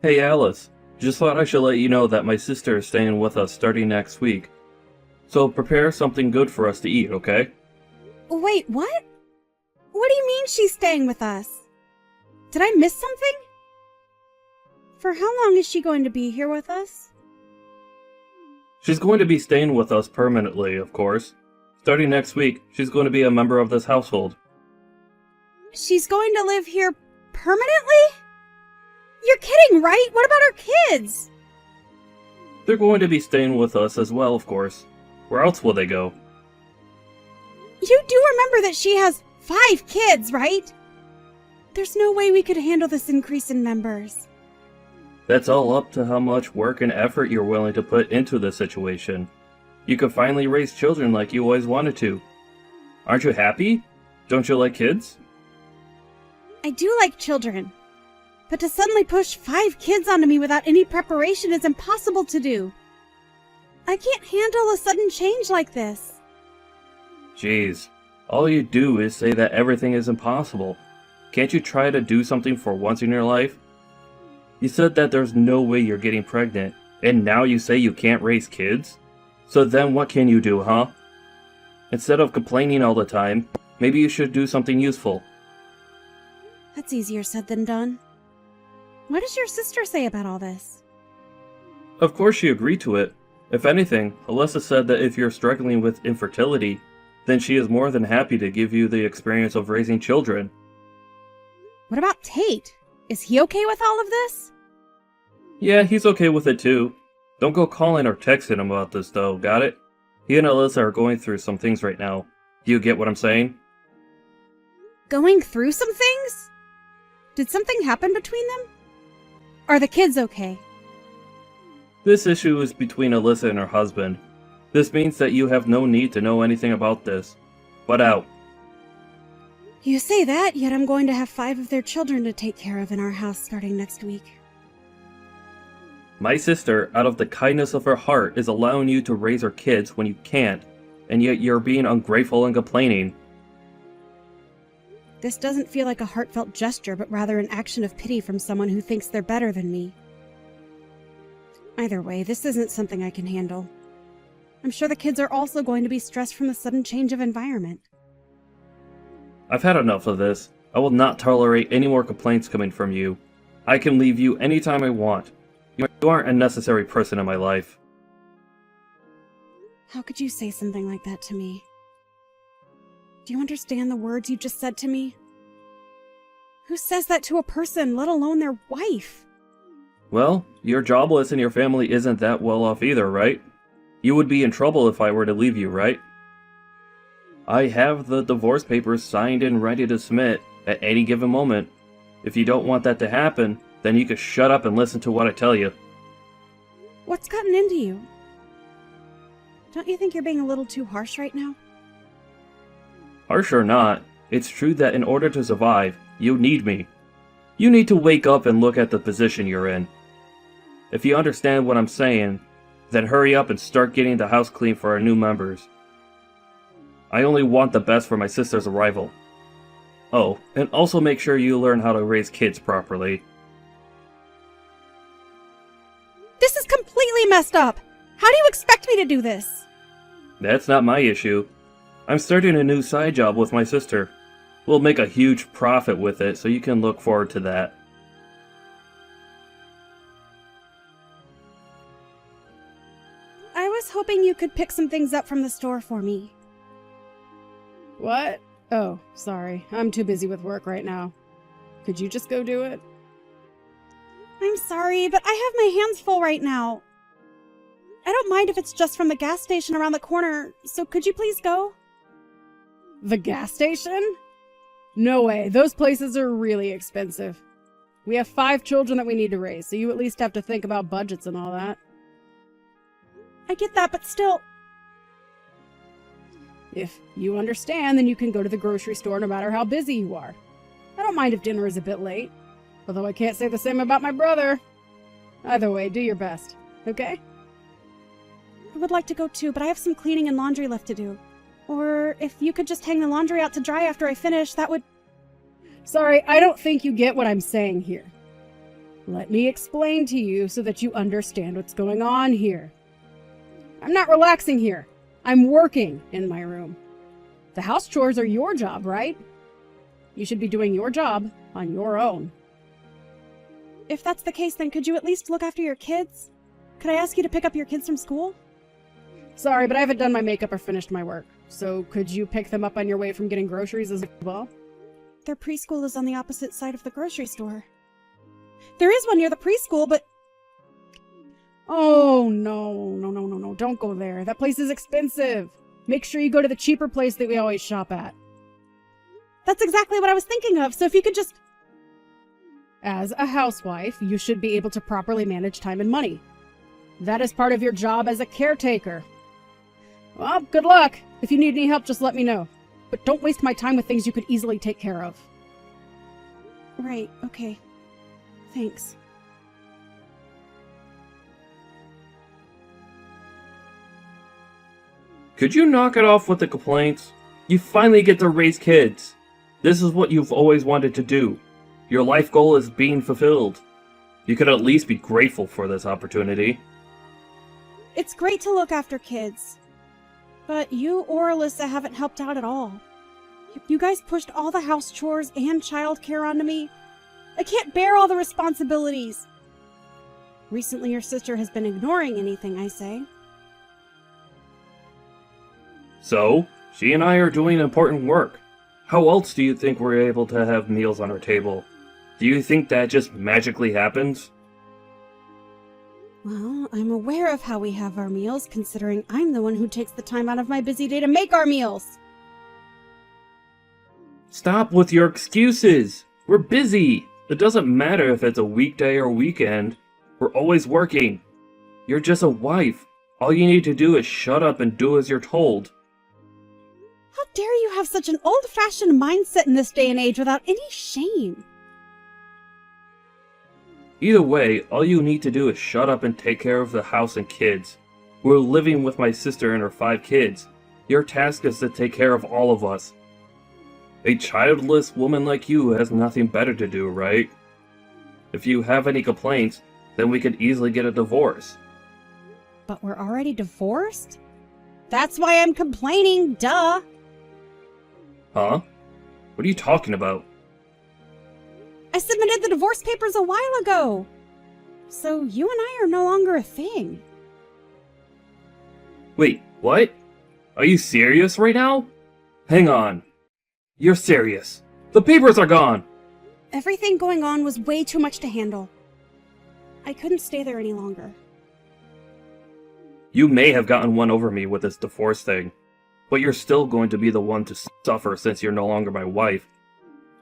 Hey Alice, just thought I should let you know that my sister is staying with us starting next week. So prepare something good for us to eat, okay? Wait, what? What do you mean she's staying with us? Did I miss something? For how long is she going to be here with us? She's going to be staying with us permanently, of course. Starting next week, she's going to be a member of this household. She's going to live here permanently? You're kidding, right? What about our kids? They're going to be staying with us as well, of course. Where else will they go? You do remember that she has 5 kids, right? There's no way we could handle this increase in members. That's all up to how much work and effort you're willing to put into this situation. You could finally raise children like you always wanted to. Aren't you happy? Don't you like kids? I do like children. But to suddenly push 5 kids onto me without any preparation is impossible to do. I can't handle a sudden change like this. Jeez, all you do is say that everything is impossible. Can't you try to do something for once in your life? You said that there's no way you're getting pregnant, and now you say you can't raise kids? So then what can you do, huh? Instead of complaining all the time, maybe you should do something useful. That's easier said than done. What does your sister say about all this? Of course she agreed to it. If anything, Alyssa said that if you're struggling with infertility, then she is more than happy to give you the experience of raising children. What about Tate? Is he okay with all of this? Yeah, he's okay with it too. Don't go calling or texting him about this though, got it? He and Alyssa are going through some things right now. Do you get what I'm saying? Going through some things? Did something happen between them? Are the kids okay? This issue is between Alyssa and her husband. This means that you have no need to know anything about this. Butt out. You say that, yet I'm going to have 5 of their children to take care of in our house starting next week. My sister, out of the kindness of her heart, is allowing you to raise her kids when you can't, and yet you're being ungrateful and complaining. This doesn't feel like a heartfelt gesture, but rather an action of pity from someone who thinks they're better than me. Either way, this isn't something I can handle. I'm sure the kids are also going to be stressed from the sudden change of environment. I've had enough of this. I will not tolerate any more complaints coming from you. I can leave you anytime I want. You aren't a necessary person in my life. How could you say something like that to me? Do you understand the words you just said to me? Who says that to a person, let alone their wife? Well, you're jobless and your family isn't that well off either, right? You would be in trouble if I were to leave you, right? I have the divorce papers signed and ready to submit at any given moment. If you don't want that to happen, then you can shut up and listen to what I tell you. What's gotten into you? Don't you think you're being a little too harsh right now? Harsh or not, it's true that in order to survive, you need me. You need to wake up and look at the position you're in. If you understand what I'm saying, then hurry up and start getting the house clean for our new members. I only want the best for my sister's arrival. Oh, and also make sure you learn how to raise kids properly. This is completely messed up! How do you expect me to do this? That's not my issue. I'm starting a new side job with my sister. We'll make a huge profit with it, so you can look forward to that. I was hoping you could pick some things up from the store for me. What? Oh, sorry. I'm too busy with work right now. Could you just go do it? I'm sorry, but I have my hands full right now. I don't mind if it's just from the gas station around the corner, so could you please go? The gas station? No way. Those places are really expensive. We have 5 children that we need to raise, so you at least have to think about budgets and all that. I get that, but still... If you understand, then you can go to the grocery store no matter how busy you are. I don't mind if dinner is a bit late, although I can't say the same about my brother. Either way, do your best, okay? I would like to go too, but I have some cleaning and laundry left to do. Or if you could just hang the laundry out to dry after I finish, that would... Sorry, I don't think you get what I'm saying here. Let me explain to you so that you understand what's going on here. I'm not relaxing here. I'm working in my room. The house chores are your job, right? You should be doing your job on your own. If that's the case, then could you at least look after your kids? Could I ask you to pick up your kids from school? Sorry, but I haven't done my makeup or finished my work. So could you pick them up on your way from getting groceries as well? Their preschool is on the opposite side of the grocery store. There is one near the preschool, but... Oh, no. Don't go there. That place is expensive. Make sure you go to the cheaper place that we always shop at. That's exactly what I was thinking of, so if you could just... As a housewife, you should be able to properly manage time and money. That is part of your job as a caretaker. Well, good luck. If you need any help, just let me know. But don't waste my time with things you could easily take care of. Right, okay. Thanks. Could you knock it off with the complaints? You finally get to raise kids. This is what you've always wanted to do. Your life goal is being fulfilled. You could at least be grateful for this opportunity. It's great to look after kids. But you or Alyssa haven't helped out at all. You guys pushed all the house chores and childcare onto me. I can't bear all the responsibilities. Recently, your sister has been ignoring anything I say. So, she and I are doing important work. How else do you think we're able to have meals on our table? Do you think that just magically happens? Well, I'm aware of how we have our meals, considering I'm the one who takes the time out of my busy day to make our meals. Stop with your excuses! We're busy! It doesn't matter if it's a weekday or weekend. We're always working. You're just a wife. All you need to do is shut up and do as you're told. How dare you have such an old-fashioned mindset in this day and age without any shame? Either way, all you need to do is shut up and take care of the house and kids. We're living with my sister and her 5 kids. Your task is to take care of all of us. A childless woman like you has nothing better to do, right? If you have any complaints, then we could easily get a divorce. But we're already divorced? That's why I'm complaining, duh! Huh? What are you talking about? I submitted the divorce papers a while ago! So you and I are no longer a thing. Wait, what? Are you serious right now? Hang on. You're serious. The papers are gone! Everything going on was way too much to handle. I couldn't stay there any longer. You may have gotten one over me with this divorce thing, but you're still going to be the one to suffer since you're no longer my wife.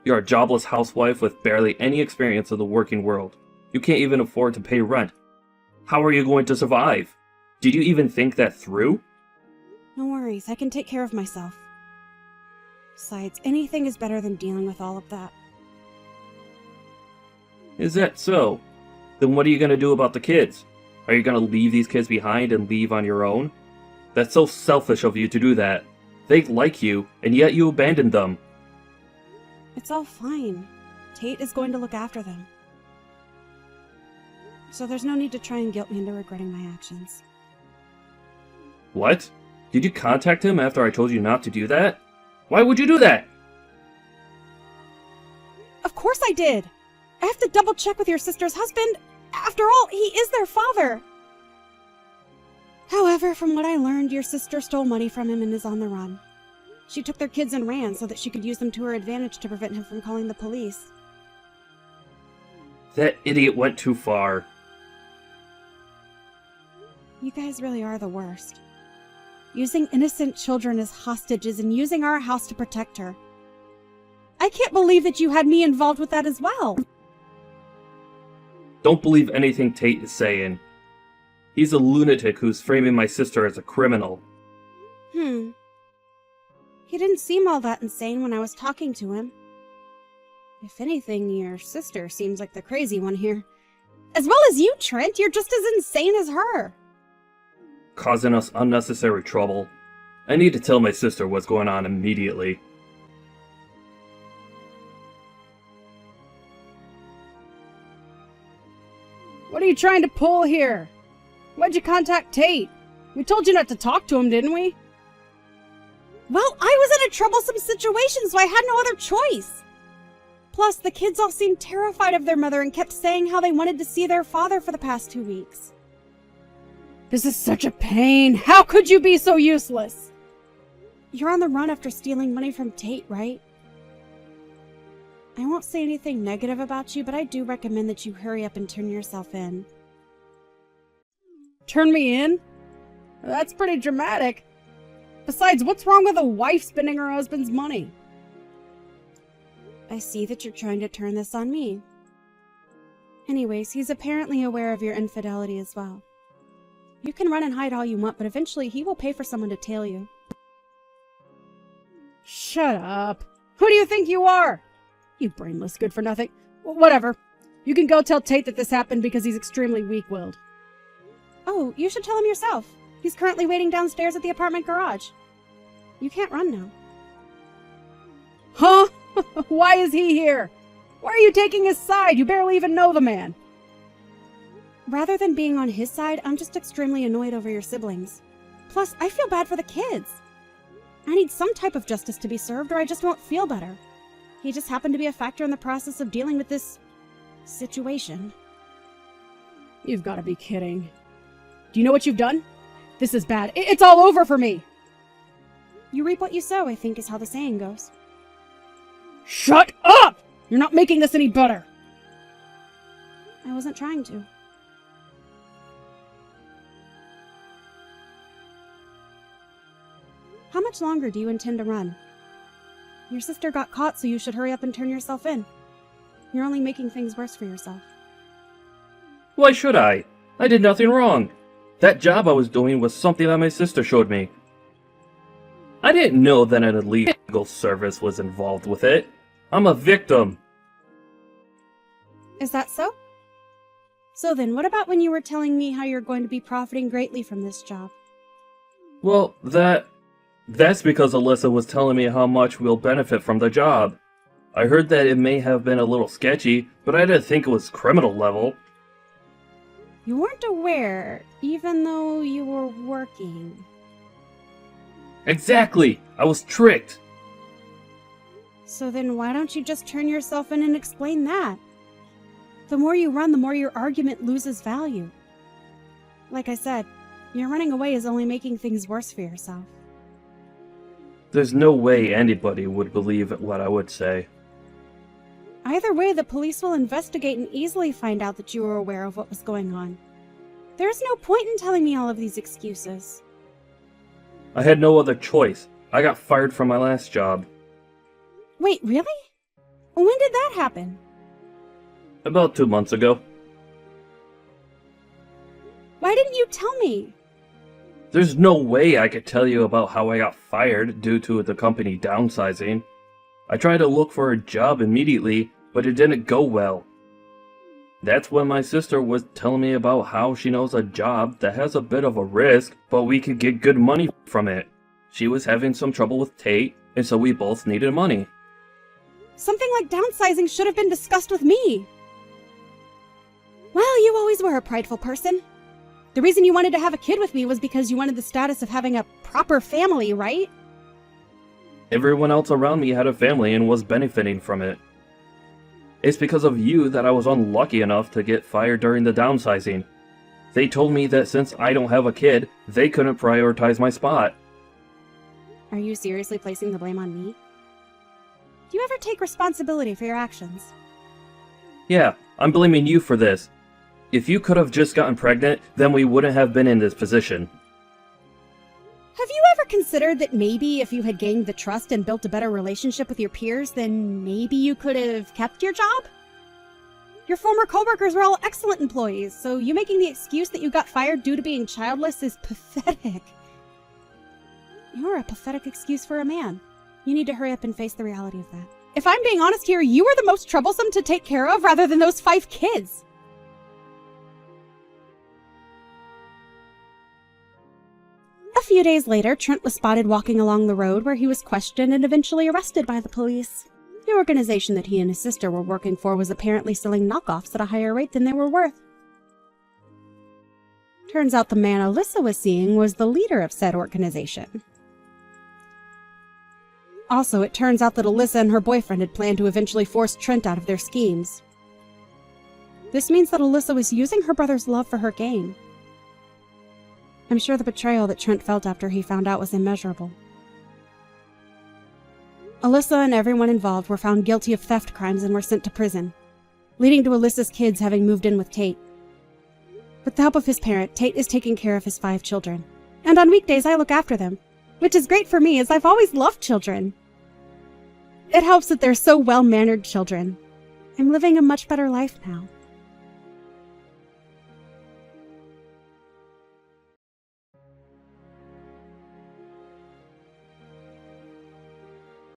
You're a jobless housewife with barely any experience of the working world. You can't even afford to pay rent. How are you going to survive? Did you even think that through? No worries, I can take care of myself. Besides, anything is better than dealing with all of that. Is that so? Then what are you going to do about the kids? Are you going to leave these kids behind and leave on your own? That's so selfish of you to do that. They like you, and yet you abandoned them. It's all fine. Tate is going to look after them. So there's no need to try and guilt me into regretting my actions. What? Did you contact him after I told you not to do that? Why would you do that? Of course I did! I have to double check with your sister's husband. After all, he is their father. However, from what I learned, your sister stole money from him and is on the run. She took their kids and ran so that she could use them to her advantage to prevent him from calling the police. That idiot went too far. You guys really are the worst. Using innocent children as hostages and using our house to protect her. I can't believe that you had me involved with that as well. Don't believe anything Tate is saying. He's a lunatic who's framing my sister as a criminal. He didn't seem all that insane when I was talking to him. If anything, your sister seems like the crazy one here. As well as you, Trent, you're just as insane as her. Causing us unnecessary trouble. I need to tell my sister what's going on immediately. What are you trying to pull here? Why'd you contact Tate? We told you not to talk to him, didn't we? Well, I was in a troublesome situation, so I had no other choice. Plus, the kids all seemed terrified of their mother and kept saying how they wanted to see their father for the past 2 weeks. This is such a pain. How could you be so useless? You're on the run after stealing money from Tate, right? I won't say anything negative about you, but I do recommend that you hurry up and turn yourself in. Turn me in? That's pretty dramatic. Besides, what's wrong with a wife spending her husband's money? I see that you're trying to turn this on me. Anyways, he's apparently aware of your infidelity as well. You can run and hide all you want, but eventually he will pay for someone to tail you. Shut up. Who do you think you are? You brainless good-for-nothing. Whatever. You can go tell Tate that this happened because he's extremely weak-willed. Oh, you should tell him yourself. He's currently waiting downstairs at the apartment garage. You can't run now. Huh? Why is he here? Why are you taking his side? You barely even know the man. Rather than being on his side, I'm just extremely annoyed over your siblings. Plus, I feel bad for the kids. I need some type of justice to be served or I just won't feel better. He just happened to be a factor in the process of dealing with this situation. You've got to be kidding. Do you know what you've done? This is bad. It's all over for me. You reap what you sow, I think is how the saying goes. Shut up! You're not making this any better. I wasn't trying to. How much longer do you intend to run? Your sister got caught, so you should hurry up and turn yourself in. You're only making things worse for yourself. Why should I? I did nothing wrong. That job I was doing was something that my sister showed me. I didn't know that an illegal service was involved with it. I'm a victim. Is that so? So then, what about when you were telling me how you're going to be profiting greatly from this job? Well, that's because Alyssa was telling me how much we'll benefit from the job. I heard that it may have been a little sketchy, but I didn't think it was criminal level. You weren't aware, even though you were working. Exactly! I was tricked! So then why don't you just turn yourself in and explain that? The more you run, the more your argument loses value. Like I said, your running away is only making things worse for yourself. There's no way anybody would believe what I would say. Either way, the police will investigate and easily find out that you were aware of what was going on. There's no point in telling me all of these excuses. I had no other choice. I got fired from my last job. Wait, really? When did that happen? About 2 months ago. Why didn't you tell me? There's no way I could tell you about how I got fired due to the company downsizing. I tried to look for a job immediately, but it didn't go well. That's when my sister was telling me about how she knows a job that has a bit of a risk, but we could get good money from it. She was having some trouble with Tate, and so we both needed money. Something like downsizing should have been discussed with me. Well, you always were a prideful person. The reason you wanted to have a kid with me was because you wanted the status of having a proper family, right? Everyone else around me had a family and was benefiting from it. It's because of you that I was unlucky enough to get fired during the downsizing. They told me that since I don't have a kid, they couldn't prioritize my spot. Are you seriously placing the blame on me? Do you ever take responsibility for your actions? Yeah, I'm blaming you for this. If you could have just gotten pregnant, then we wouldn't have been in this position. Have you ever considered that maybe if you had gained the trust and built a better relationship with your peers, then maybe you could have kept your job? Your former coworkers were all excellent employees, so you making the excuse that you got fired due to being childless is pathetic. You're a pathetic excuse for a man. You need to hurry up and face the reality of that. If I'm being honest here, you were the most troublesome to take care of rather than those 5 kids. A few days later, Trent was spotted walking along the road where he was questioned and eventually arrested by the police. The organization that he and his sister were working for was apparently selling knockoffs at a higher rate than they were worth. Turns out the man Alyssa was seeing was the leader of said organization. Also, it turns out that Alyssa and her boyfriend had planned to eventually force Trent out of their schemes. This means that Alyssa was using her brother's love for her gain. I'm sure the betrayal that Trent felt after he found out was immeasurable. Alyssa and everyone involved were found guilty of theft crimes and were sent to prison, leading to Alyssa's kids having moved in with Tate. With the help of his parent, Tate is taking care of his 5 children. And on weekdays, I look after them, which is great for me as I've always loved children. It helps that they're so well-mannered children. I'm living a much better life now.